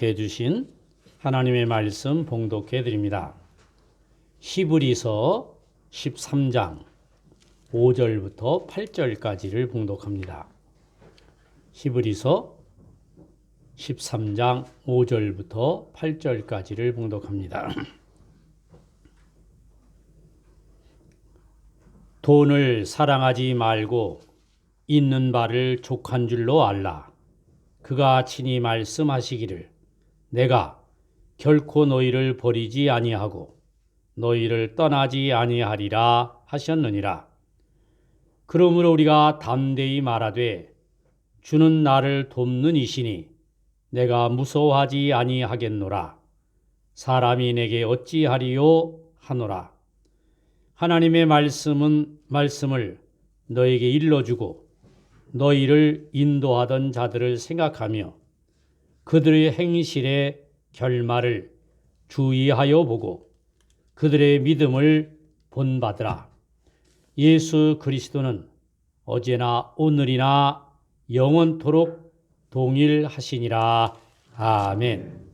해주신 하나님의 말씀 봉독해 드립니다. 히브리서 13장 5절부터 8절까지를 봉독합니다. 히브리서 13장 5절부터 8절까지를 봉독합니다. 돈을 사랑하지 말고 있는 바를 족한 줄로 알라. 그가 친히 말씀하시기를 내가 결코 너희를 버리지 아니하고 너희를 떠나지 아니하리라 하셨느니라. 그러므로 우리가 담대히 말하되 주는 나를 돕는 이시니 내가 무서워하지 아니하겠노라. 사람이 내게 어찌하리요 하노라. 하나님의 말씀을 너에게 일러주고 너희를 인도하던 자들을 생각하며 그들의 행실의 결말을 주의하여 보고 그들의 믿음을 본받으라. 예수 그리스도는 어제나 오늘이나 영원토록 동일하시니라. 아멘.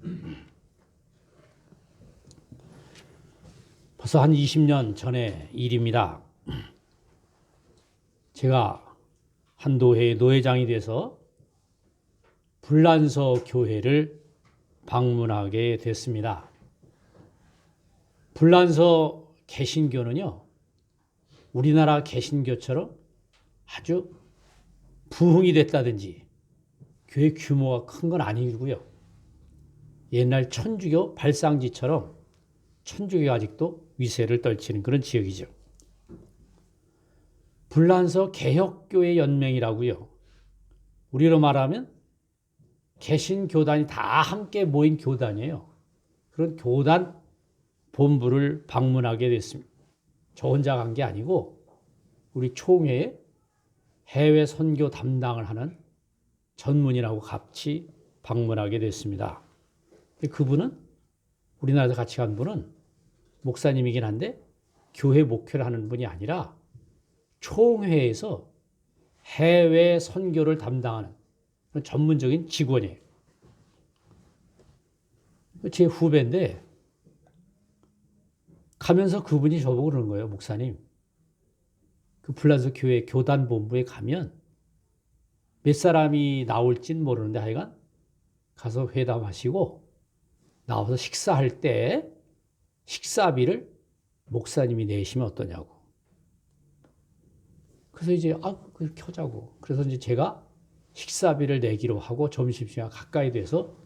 벌써 한 20년 전의 일입니다. 제가 한도회 노회장이 돼서 불란서 교회를 방문하게 됐습니다. 불란서 개신교는요, 우리나라 개신교처럼 아주 부흥이 됐다든지 교회 규모가 큰 건 아니고요. 옛날 천주교 발상지처럼 천주교가 아직도 위세를 떨치는 그런 지역이죠. 불란서 개혁교회 연맹이라고요. 우리로 말하면 개신교단이 다 함께 모인 교단이에요. 그런 교단 본부를 방문하게 됐습니다. 저 혼자 간 게 아니고 우리 총회에 해외 선교 담당을 하는 전문인하고 같이 방문하게 됐습니다. 그분은 우리나라에서 같이 간 분은 목사님이긴 한데 교회 목회를 하는 분이 아니라 총회에서 해외 선교를 담당하는 전문적인 직원이에요. 제 후배인데 가면서 그분이 저보고 그러는 거예요. 목사님, 그 불란서 교회 교단 본부에 가면 몇 사람이 나올진 모르는데 하여간 가서 회담하시고 나와서 식사할 때 식사비를 목사님이 내시면 어떠냐고. 그래서 이제 그렇게 하자고. 그래서 이제 제가 식사비를 내기로 하고 점심시간 가까이 돼서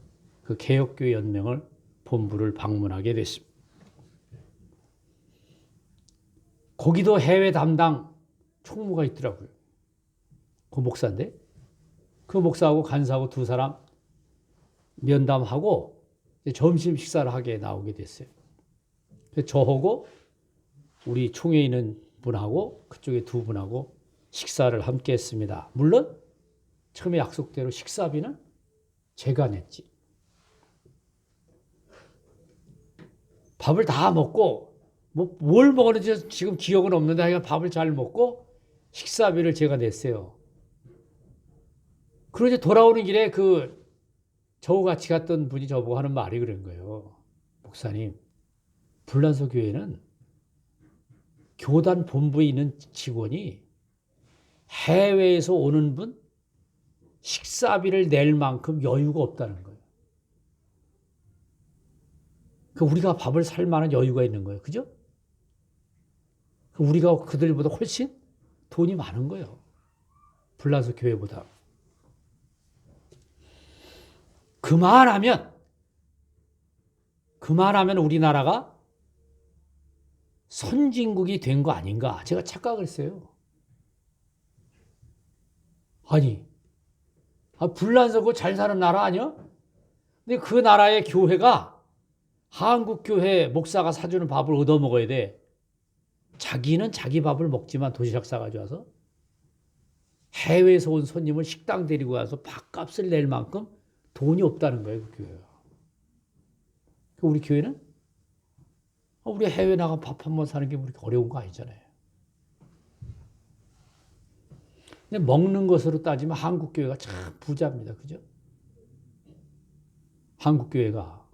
그 개혁교회 연맹을 본부를 방문하게 됐습니다. 거기도 해외 담당 총무가 있더라고요. 그 목사인데 그 목사하고 간사하고 두 사람 면담하고 점심 식사를 하게 나오게 됐어요. 저하고 우리 총회에 있는 분하고 그쪽에 두 분하고 식사를 함께 했습니다. 물론 처음에 약속대로 식사비는 제가 냈지. 밥을 다 먹고 뭘 먹었는지 지금 기억은 없는데 하여간 밥을 잘 먹고 식사비를 제가 냈어요. 그러고 이제 돌아오는 길에 저하고 같이 갔던 분이 저보고 하는 말이 그런 거예요. 목사님, 불란서 교회는 교단 본부에 있는 직원이 해외에서 오는 분 식사비를 낼 만큼 여유가 없다는 거예요. 우리가 밥을 살 만한 여유가 있는 거예요. 그죠? 우리가 그들보다 훨씬 돈이 많은 거예요. 불란서 교회보다. 그만하면 우리나라가 선진국이 된 거 아닌가 제가 착각을 했어요. 아니, 불란서 그거 잘 사는 나라 아니야? 근데 그 나라의 교회가 한국 교회 목사가 사주는 밥을 얻어 먹어야 돼. 자기는 자기 밥을 먹지만 도시락 싸가지고 와서 해외에서 온 손님을 식당 데리고 와서 밥값을 낼 만큼 돈이 없다는 거예요, 그 교회가. 우리 교회는 우리 해외 나가 밥 한 번 사는 게 그렇게 어려운 거 아니잖아요. 근데 먹는 것으로 따지면 한국 교회가 참 부자입니다. 그죠? 한국교회가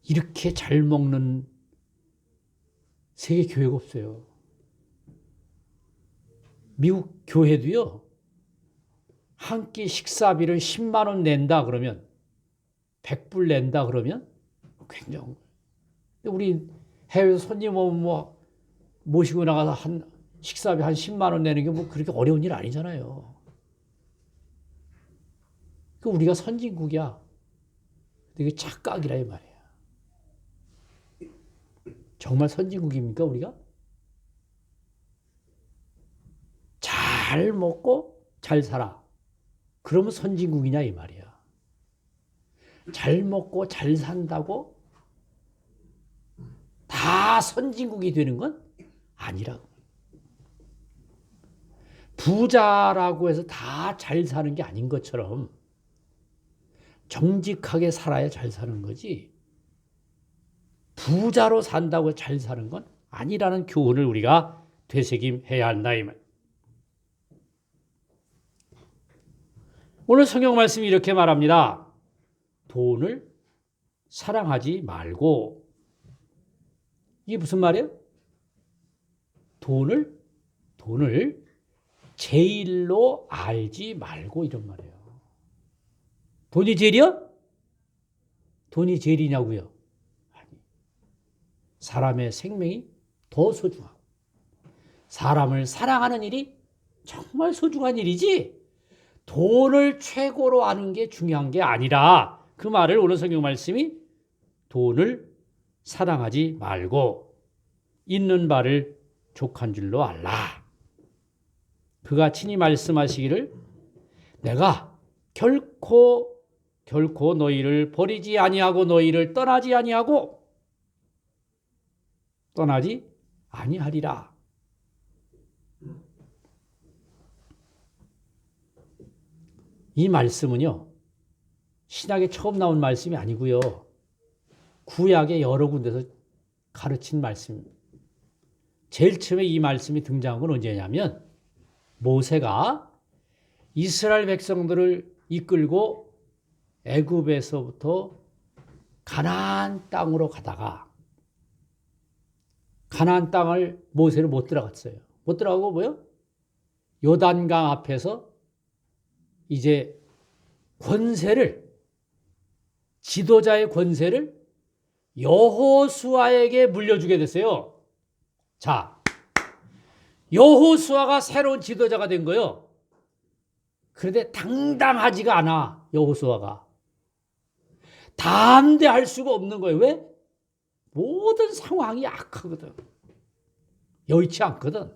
이렇게 잘 먹는 세계 교회가 없어요. 미국 교회도요, 한 끼 식사비를 10만 원 낸다 그러면, 100불 낸다 그러면 굉장히. 우리 해외에서 손님 오면 뭐 모시고 나가서 한 식사비 한 10만 원 내는 게 뭐 그렇게 어려운 일 아니잖아요. 그 우리가 선진국이야. 이게 착각이라 이 말이야. 정말 선진국입니까 우리가? 잘 먹고 잘 살아. 그러면 선진국이냐 이 말이야. 잘 먹고 잘 산다고 다 선진국이 되는 건 아니라고. 부자라고 해서 다 잘 사는 게 아닌 것처럼 정직하게 살아야 잘 사는 거지, 부자로 산다고 잘 사는 건 아니라는 교훈을 우리가 되새김해야 한다 이 말. 오늘 성경 말씀이 이렇게 말합니다. 돈을 사랑하지 말고. 이게 무슨 말이에요? 돈을 제일로 알지 말고, 이런 말이에요. 돈이 제일이야? 돈이 제일이냐고요? 아니. 사람의 생명이 더 소중하고 사람을 사랑하는 일이 정말 소중한 일이지, 돈을 최고로 아는 게 중요한 게 아니라, 그 말을 오늘 성경 말씀이 돈을 사랑하지 말고 있는 바를 족한 줄로 알라. 그가 친히 말씀하시기를 내가 결코 너희를 버리지 아니하고 너희를 떠나지 아니하리라. 이 말씀은요, 신약에 처음 나온 말씀이 아니고요, 구약의 여러 군데서 가르친 말씀입니다. 제일 처음에 이 말씀이 등장한 건 언제냐면, 모세가 이스라엘 백성들을 이끌고 애굽에서부터 가나안 땅으로 가다가 가나안 땅을 모세는 못 들어갔어요. 못 들어가고 뭐요? 요단강 앞에서 이제 지도자의 권세를 여호수아에게 물려주게 됐어요. 자, 여호수아가 새로운 지도자가 된 거예요. 그런데 당당하지가 않아, 여호수아가. 담대할 수가 없는 거예요. 왜? 모든 상황이 악하거든. 여의치 않거든.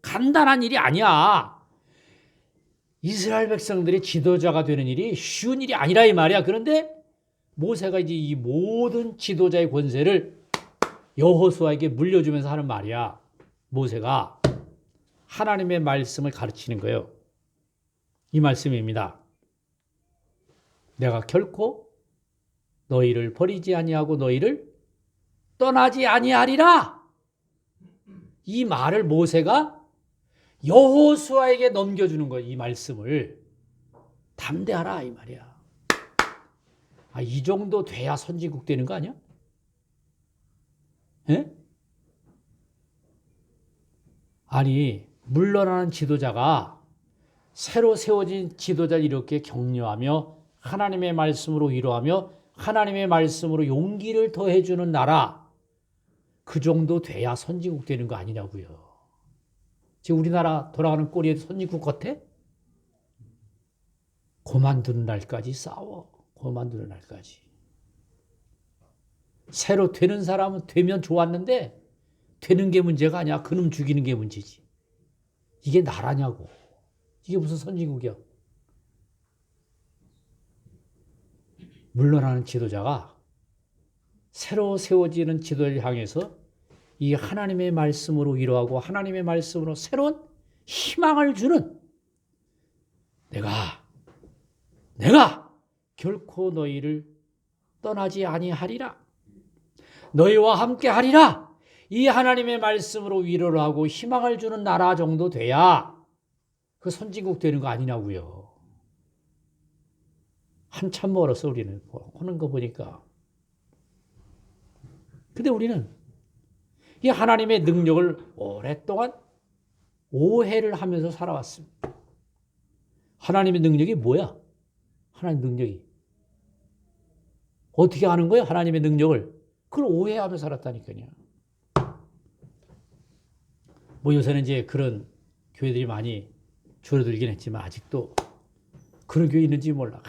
간단한 일이 아니야. 이스라엘 백성들이 지도자가 되는 일이 쉬운 일이 아니라 이 말이야. 그런데 모세가 이제 이 모든 지도자의 권세를 여호수아에게 물려주면서 하는 말이야. 모세가 하나님의 말씀을 가르치는 거예요. 이 말씀입니다. 내가 결코 너희를 버리지 아니하고 너희를 떠나지 아니하리라. 이 말을 모세가 여호수아에게 넘겨주는 거예요. 이 말씀을. 담대하라 이 말이야. 이 정도 돼야 선진국 되는 거 아니야? 예? 아니, 물러나는 지도자가 새로 세워진 지도자를 이렇게 격려하며 하나님의 말씀으로 위로하며 하나님의 말씀으로 용기를 더해주는 나라, 그 정도 돼야 선진국 되는 거 아니냐고요. 지금 우리나라 돌아가는 꼴이 선진국 같아? 그만두는 날까지 싸워. 그만두는 날까지. 새로 되는 사람은 되면 좋았는데 되는 게 문제가 아니야. 그놈 죽이는 게 문제지. 이게 나라냐고. 이게 무슨 선진국이야. 물러나는 지도자가 새로 세워지는 지도를 향해서 이 하나님의 말씀으로 위로하고 하나님의 말씀으로 새로운 희망을 주는, 내가 결코 너희를 떠나지 아니하리라. 너희와 함께 하리라. 이 하나님의 말씀으로 위로를 하고 희망을 주는 나라 정도 돼야 그 선진국 되는 거 아니냐고요. 한참 멀었어, 우리는. 하는 거 보니까. 근데 우리는 이 하나님의 능력을 오랫동안 오해를 하면서 살아왔습니다. 하나님의 능력이 뭐야? 하나님 능력이. 어떻게 하는 거야? 하나님의 능력을. 그걸 오해하며 살았다니까요. 뭐 요새는 이제 그런 교회들이 많이 줄어들긴 했지만 아직도 그런 교회 있는지 몰라.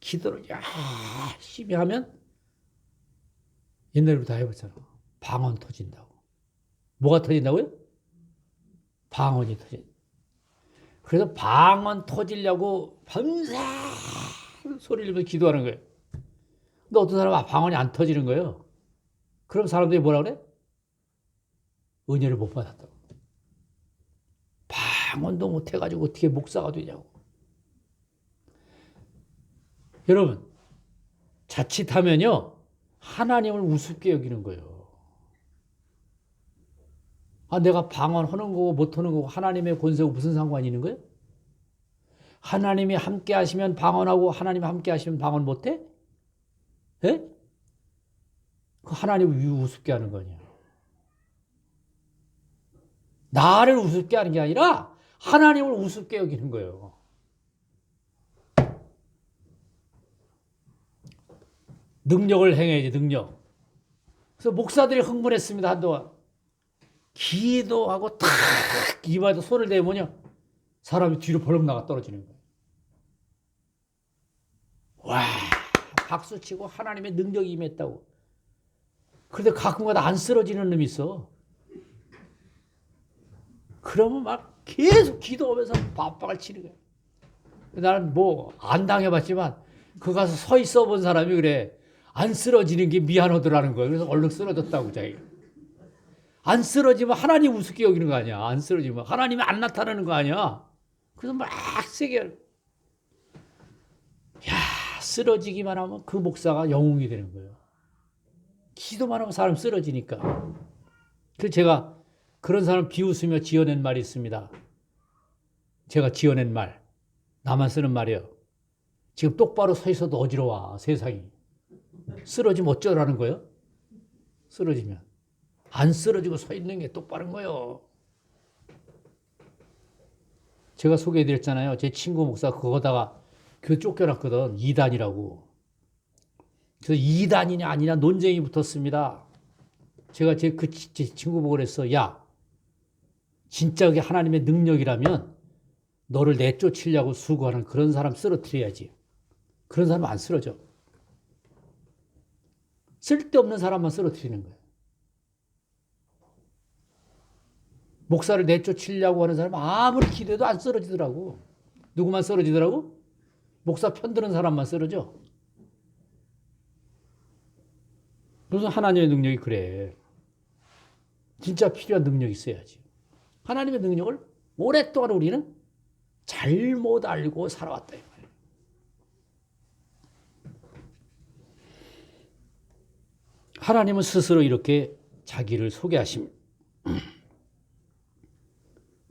기도를 열심히 하면 옛날부터 해봤잖아. 방언 터진다고. 뭐가 터진다고요? 방언이 터진다. 그래서 방언 터지려고 밤새 소리를 내면서 기도하는 거예요. 근데 어떤 사람은 방언이 안 터지는 거예요. 그럼 사람들이 뭐라 그래? 은혜를 못 받았다고. 방언도 못 해가지고 어떻게 목사가 되냐고. 여러분, 자칫하면요, 하나님을 우습게 여기는 거예요. 아, 내가 방언하는 거고 못하는 거고 하나님의 권세하고 무슨 상관이 있는 거예요? 하나님이 함께 하시면 방언하고 하나님이 함께 하시면 방언 못해? 예? 그 하나님을 우습게 하는 거냐. 나를 우습게 하는 게 아니라 하나님을 우습게 여기는 거예요. 능력을 행해야지, 능력. 그래서 목사들이 흥분했습니다, 한동안. 기도하고 탁 입에다 손을 대면요, 사람이 뒤로 벌렁 나가 떨어지는 거예요. 와, 박수치고 하나님의 능력이 임했다고. 그런데 가끔가다 안 쓰러지는 놈이 있어. 그러면 막 계속 기도하면서 밥박을 치는 거야. 나는 뭐 안 당해봤지만 그 가서 서 있어 본 사람이 그래. 안 쓰러지는 게 미안하더라는 거야. 그래서 얼른 쓰러졌다고 자기가. 안 쓰러지면 하나님 우습게 여기는 거 아니야. 안 쓰러지면 하나님이 안 나타나는 거 아니야. 그래서 막 세게 야, 쓰러지기만 하면 그 목사가 영웅이 되는 거예요. 기도만 하면 사람 쓰러지니까. 그래서 제가 그런 사람 비웃으며 지어낸 말이 있습니다. 제가 지어낸 말. 나만 쓰는 말이에요. 지금 똑바로 서 있어도 어지러워, 세상이. 쓰러지면 어쩌라는 거예요? 쓰러지면. 안 쓰러지고 서 있는 게 똑바른 거예요. 제가 소개해드렸잖아요. 제 친구 목사 그거다가 교회 쫓겨났거든. 이단이라고. 그래서 이단이냐 아니냐 논쟁이 붙었습니다. 제가 제 친구 보고 그랬어. 야, 진짜 그게 하나님의 능력이라면 너를 내쫓으려고 수고하는 그런 사람 쓰러뜨려야지. 그런 사람 안 쓰러져. 쓸데없는 사람만 쓰러뜨리는 거예요. 목사를 내쫓으려고 하는 사람 아무리 기도해도 안 쓰러지더라고. 누구만 쓰러지더라고? 목사 편드는 사람만 쓰러져. 무슨 하나님의 능력이 그래. 진짜 필요한 능력이 있어야지. 하나님의 능력을 오랫동안 우리는 잘못 알고 살아왔다. 하나님은 스스로 이렇게 자기를 소개하십니다.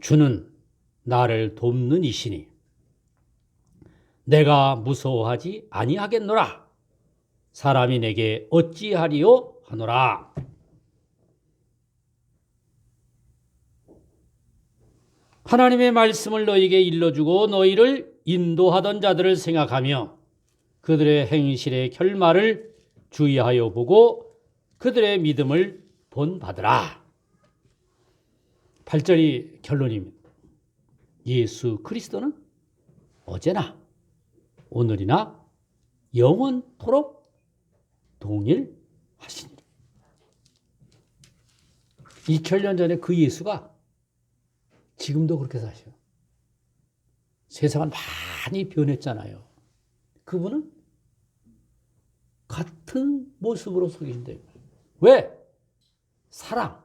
주는 나를 돕는 이시니 내가 무서워하지 아니하겠노라. 사람이 내게 어찌하리요 하노라. 하나님의 말씀을 너희에게 일러주고 너희를 인도하던 자들을 생각하며 그들의 행실의 결말을 주의하여 보고 그들의 믿음을 본받으라. 8절이 결론입니다. 예수 그리스도는 어제나 오늘이나 영원토록 동일하시니라. 2000년 전에 그 예수가 지금도 그렇게 사셔요. 세상은 많이 변했잖아요. 그분은 같은 모습으로 서 계신다. 왜? 사랑으로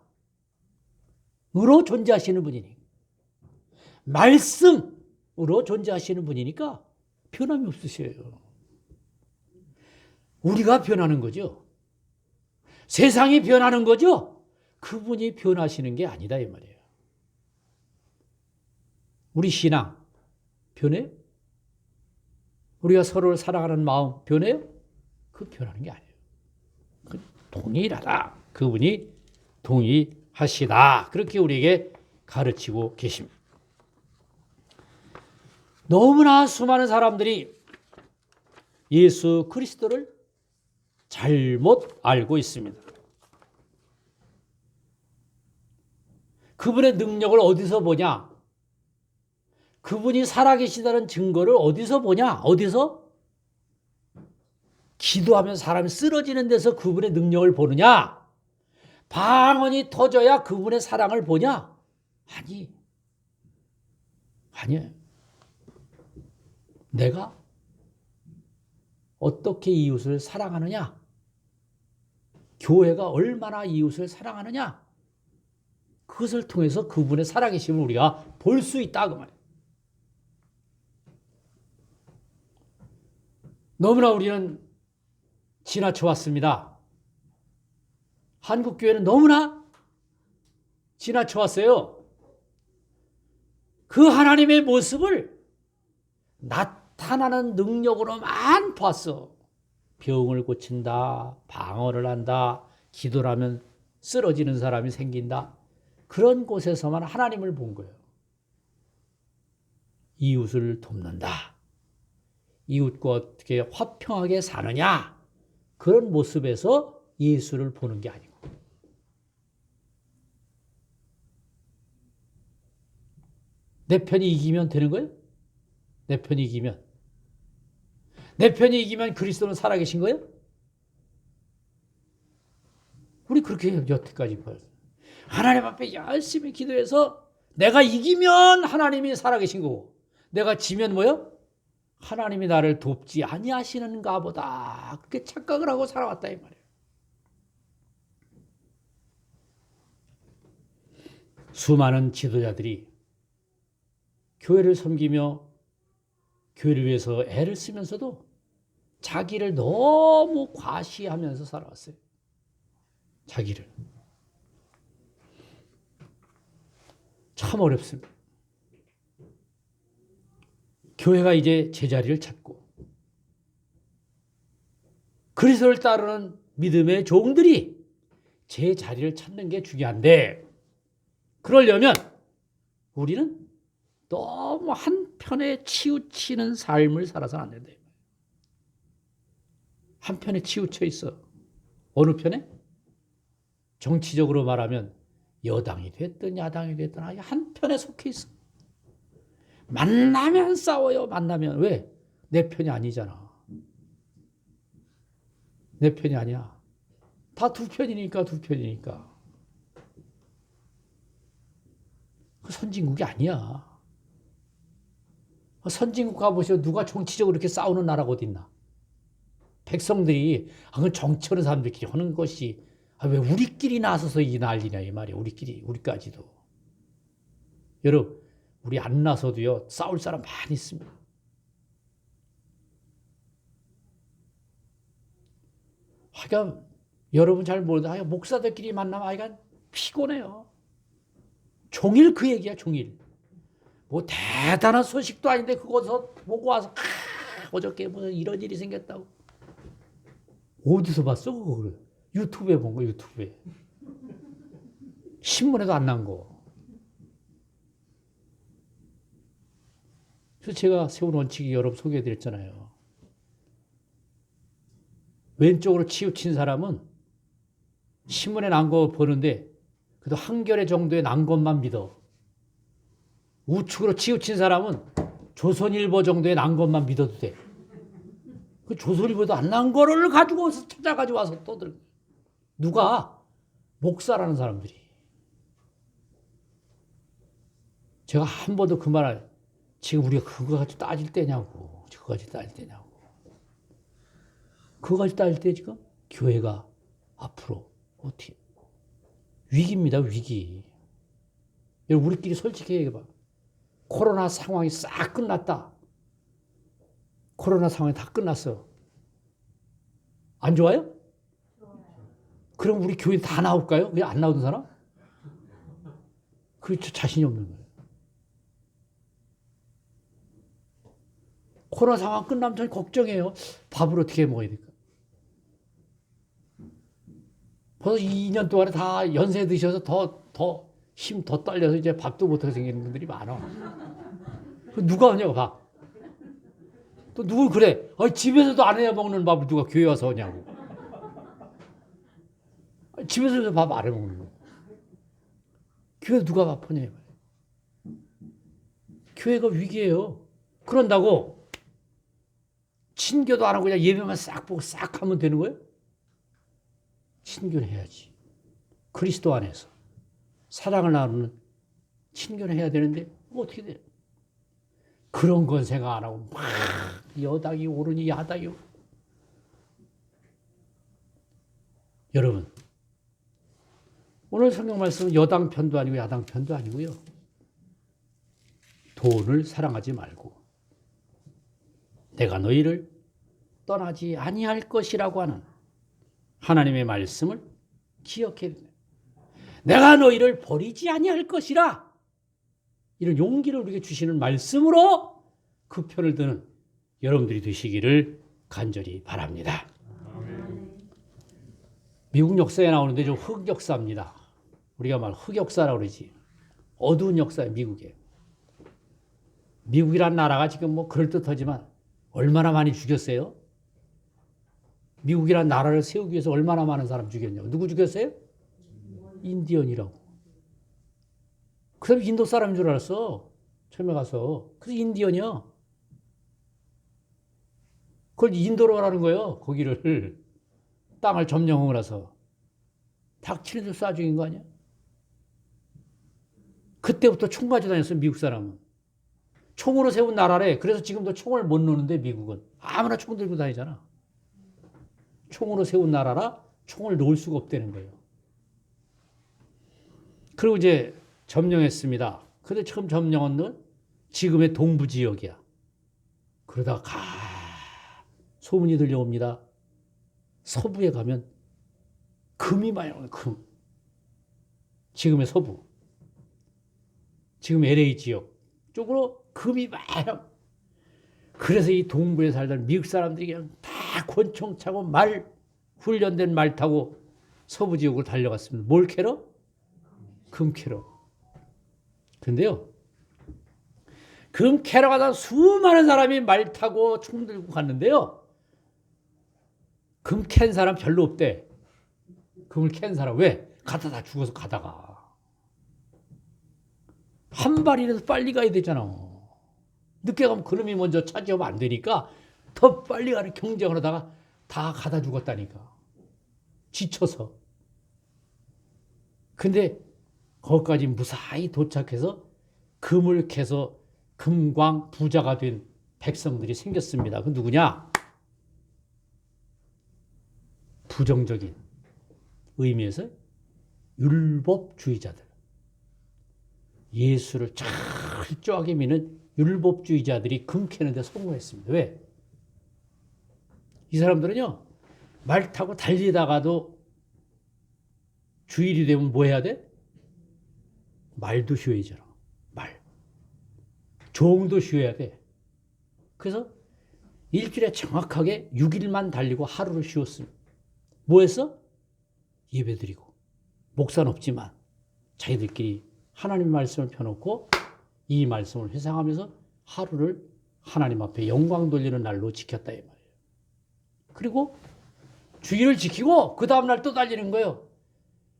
존재하시는 분이니. 말씀으로 존재하시는 분이니까 변함이 없으셔요. 우리가 변하는 거죠. 세상이 변하는 거죠. 그분이 변하시는 게 아니다 이 말이에요. 우리 신앙 변해요? 우리가 서로를 사랑하는 마음 변해요? 그 변하는 게 아니에요. 그 동일하다. 그분이 동의하시다. 그렇게 우리에게 가르치고 계십니다. 너무나 수많은 사람들이 예수 그리스도를 잘못 알고 있습니다. 그분의 능력을 어디서 보냐? 그분이 살아계시다는 증거를 어디서 보냐? 어디서? 기도하면 사람이 쓰러지는 데서 그분의 능력을 보느냐? 방언이 터져야 그분의 사랑을 보냐? 아니에요. 내가 어떻게 이웃을 사랑하느냐? 교회가 얼마나 이웃을 사랑하느냐? 그것을 통해서 그분의 살아계심을 우리가 볼 수 있다 그 말이에요. 너무나 우리는 지나쳐 왔습니다. 한국 교회는 너무나 지나쳐 왔어요. 그 하나님의 모습을 나타나는 능력으로만 봤어. 병을 고친다, 방언을 한다, 기도를 하면 쓰러지는 사람이 생긴다. 그런 곳에서만 하나님을 본 거예요. 이웃을 돕는다. 이웃과 어떻게 화평하게 사느냐. 그런 모습에서 예수를 보는 게 아니고. 내 편이 이기면 되는 거예요? 내 편이 이기면. 내 편이 이기면 그리스도는 살아계신 거예요? 우리 그렇게 여태까지 봐요. 하나님 앞에 열심히 기도해서 내가 이기면 하나님이 살아계신 거고, 내가 지면 뭐요? 하나님이 나를 돕지 아니하시는가 보다. 그렇게 착각을 하고 살아왔다 이 말이에요. 수많은 지도자들이 교회를 섬기며 교회를 위해서 애를 쓰면서도 자기를 너무 과시하면서 살아왔어요. 자기를. 참 어렵습니다. 교회가 이제 제자리를 찾고 그리스도를 따르는 믿음의 종들이 제 자리를 찾는 게 중요한데, 그러려면 우리는 너무 한편에 치우치는 삶을 살아서는 안 된다. 한편에 치우쳐 있어. 어느 편에? 정치적으로 말하면 여당이 됐든 야당이 됐든 한편에 속해 있어. 만나면 싸워요. 만나면. 왜? 내 편이 아니잖아. 내 편이 아니야. 다 두 편이니까. 그 선진국이 아니야. 선진국 가보시면 누가 정치적으로 이렇게 싸우는 나라가 어디 있나? 백성들이 그 정치하는 사람들끼리 하는 것이 왜 우리끼리 나서서 이 난리냐 이 말이야. 우리까지도. 여러분, 우리 안 나서도요 싸울 사람 많이 있습니다. 하여간 여러분 잘 모르는데 목사들끼리 만나면 하여간 피곤해요. 종일 그 얘기야. 종일. 뭐 대단한 소식도 아닌데 그거서 보고 와서 어저께 무슨 이런 일이 생겼다고. 어디서 봤어 그거를? 유튜브에 본 거. 유튜브에. 신문에도 안 난 거. 그래서 제가 세운 원칙이 여러분 소개해드렸잖아요. 왼쪽으로 치우친 사람은 신문에 난 거 보는데 그래도 한겨레 정도의 난 것만 믿어. 우측으로 치우친 사람은 조선일보 정도의 난 것만 믿어도 돼. 그 조선일보도 안 난 거를 가지고 와서 찾아가지고 와서 떠들. 누가? 목사라는 사람들이. 제가 한 번도 그 말을 지금 우리가 그거 가지고 따질 때냐고. 그거 가지고 따질 때냐고. 그거 가지고 따질 때 지금 교회가 앞으로 어떻게 위기입니다. 위기. 여러분 우리끼리 솔직히 얘기해봐. 코로나 상황이 싹 끝났다. 코로나 상황이 다 끝났어. 안 좋아요? 그럼 우리 교회 다 나올까요? 왜 안 나오는 사람? 그게 자신이 없는 거예요. 코로나 상황 끝나면 전 걱정해요. 밥을 어떻게 먹어야 될까? 벌써 2년 동안에 다 연세 드셔서 힘 더 딸려서 이제 밥도 못하게 생기는 분들이 많아. 누가 하냐고, 밥. 또 누굴 그래? 집에서도 안 해야 먹는 밥을 누가 교회 와서 하냐고. 집에서 밥 안 해 먹는 거. 교회 누가 밥 하냐, 교회가 위기예요. 그런다고 친교도 안 하고 그냥 예배만 싹 보고 싹 하면 되는 거예요? 친교는 해야지. 그리스도 안에서 사랑을 나누는 친교는 해야 되는데 어떻게 돼요? 그런 건 생각 안 하고 막 여당이 오르니 야당이 오르니. 여러분, 오늘 성경 말씀은 여당 편도 아니고 야당 편도 아니고요. 돈을 사랑하지 말고 내가 너희를 떠나지 아니할 것이라고 하는 하나님의 말씀을 기억해야 됩니다. 내가 너희를 버리지 아니할 것이라, 이런 용기를 우리에게 주시는 말씀으로 그 편을 드는 여러분들이 되시기를 간절히 바랍니다. 미국 역사에 나오는데 좀 흑역사입니다. 우리가 말 흑역사라고 그러지. 어두운 역사예요, 미국에. 미국이란 나라가 지금 뭐 그럴듯하지만 얼마나 많이 죽였어요? 미국이란 나라를 세우기 위해서 얼마나 많은 사람 죽였냐고. 누구 죽였어요? 인디언이라고. 그 사람이 인도 사람인 줄 알았어. 처음에 가서. 그래서 인디언이야. 그걸 인도로 하라는 거예요. 거기를. 땅을 점령하고 나서. 닥치는 데 쏴 죽인 거 아니야? 그때부터 총 가지고 다녔어, 미국 사람은. 총으로 세운 나라래. 그래서 지금도 총을 못 놓는데, 미국은. 아무나 총 들고 다니잖아. 총으로 세운 나라라 총을 놓을 수가 없다는 거예요. 그리고 이제 점령했습니다. 근데 처음 점령한 건 지금의 동부 지역이야. 그러다가 소문이 들려옵니다. 서부에 가면 금이 많이 나와요. 금. 지금의 서부. 지금 LA 지역 쪽으로 금이 많이 나와요. 그래서 이 동부에 살던 미국 사람들이 그냥 다 권총 차고 훈련된 말 타고 서부 지역으로 달려갔습니다. 뭘 캐러? 금 캐러. 근데요, 금 캐러 가다 수많은 사람이 말 타고 총 들고 갔는데요, 금 캔 사람 별로 없대. 금을 캔 사람. 왜? 가다 다 죽어서 가다가. 한 발이라도 빨리 가야 되잖아. 늦게 가면 그놈이 먼저 차지하면 안 되니까 더 빨리 가는 경쟁을 하다가 다 가다 죽었다니까. 지쳐서. 근데 거기까지 무사히 도착해서 금을 캐서 금광 부자가 된 백성들이 생겼습니다. 그 누구냐? 부정적인 의미에서 율법주의자들. 예수를 철저하게 믿는 율법주의자들이 금 캐는데 성공했습니다. 왜? 이 사람들은요, 말 타고 달리다가도 주일이 되면 뭐 해야 돼? 말도 쉬어야잖아. 말. 종도 쉬어야 돼. 그래서 일주일에 정확하게 6일만 달리고 하루를 쉬었습니다. 뭐 했어? 예배 드리고. 목사는 없지만 자기들끼리 하나님 말씀을 펴놓고 이 말씀을 회상하면서 하루를 하나님 앞에 영광 돌리는 날로 지켰다 이 말이에요. 그리고 주일을 지키고 그 다음날 또 달리는 거예요.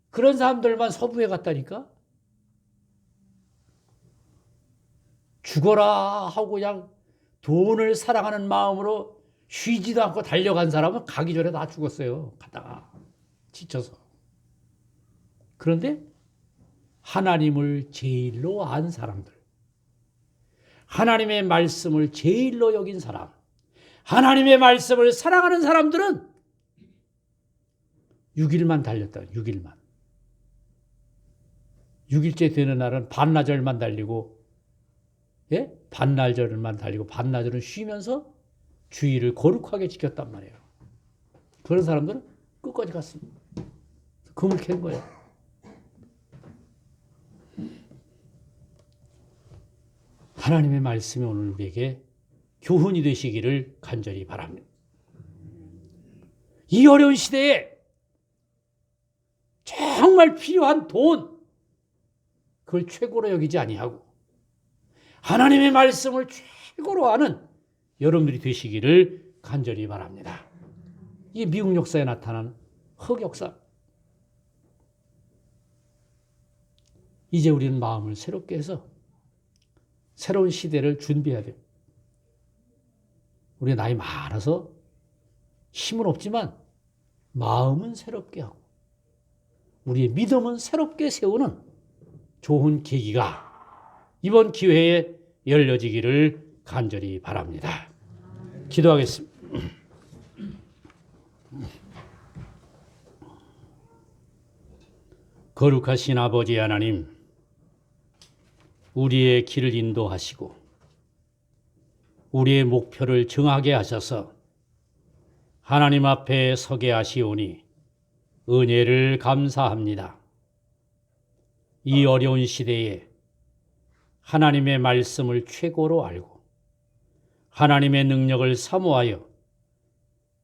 그런 사람들만 서부에 갔다니까. 죽어라 하고 그냥 돈을 사랑하는 마음으로 쉬지도 않고 달려간 사람은 가기 전에 다 죽었어요. 가다가 지쳐서. 그런데 하나님을 제일로 안 사람들, 하나님의 말씀을 제일로 여긴 사람, 하나님의 말씀을 사랑하는 사람들은 6일만 달렸다. 6일만. 6일째 되는 날은 반나절만 달리고, 예? 반나절만 달리고 반나절은 쉬면서 주의를 거룩하게 지켰단 말이에요. 그런 사람들은 끝까지 갔습니다. 금을 캔 거예요. 하나님의 말씀이 오늘 우리에게 교훈이 되시기를 간절히 바랍니다. 이 어려운 시대에 정말 필요한 돈, 그걸 최고로 여기지 아니하고 하나님의 말씀을 최고로 아는 여러분들이 되시기를 간절히 바랍니다. 이게 미국 역사에 나타나는 흑역사. 이제 우리는 마음을 새롭게 해서 새로운 시대를 준비해야 돼요. 우리 나이 많아서 힘은 없지만 마음은 새롭게 하고 우리의 믿음은 새롭게 세우는 좋은 계기가 이번 기회에 열려지기를 간절히 바랍니다. 기도하겠습니다. 거룩하신 아버지 하나님, 우리의 길을 인도하시고 우리의 목표를 정하게 하셔서 하나님 앞에 서게 하시오니 은혜를 감사합니다. 이 어려운 시대에 하나님의 말씀을 최고로 알고 하나님의 능력을 사모하여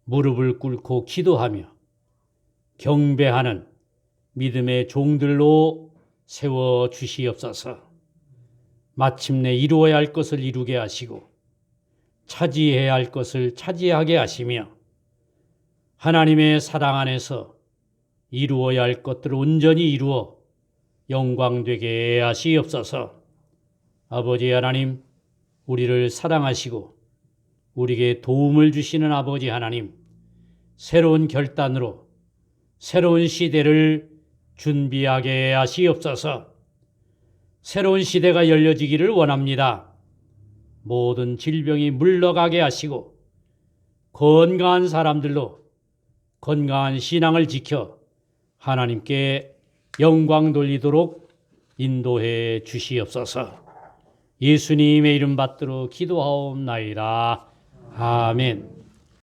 무릎을 꿇고 기도하며 경배하는 믿음의 종들로 세워 주시옵소서. 마침내 이루어야 할 것을 이루게 하시고 차지해야 할 것을 차지하게 하시며 하나님의 사랑 안에서 이루어야 할 것들을 온전히 이루어 영광되게 하시옵소서. 아버지 하나님, 우리를 사랑하시고 우리에게 도움을 주시는 아버지 하나님, 새로운 결단으로 새로운 시대를 준비하게 하시옵소서. 새로운 시대가 열려지기를 원합니다. 모든 질병이 물러가게 하시고 건강한 사람들로 건강한 신앙을 지켜 하나님께 영광 돌리도록 인도해 주시옵소서. 예수님의 이름 받들어 기도하옵나이다. 아멘.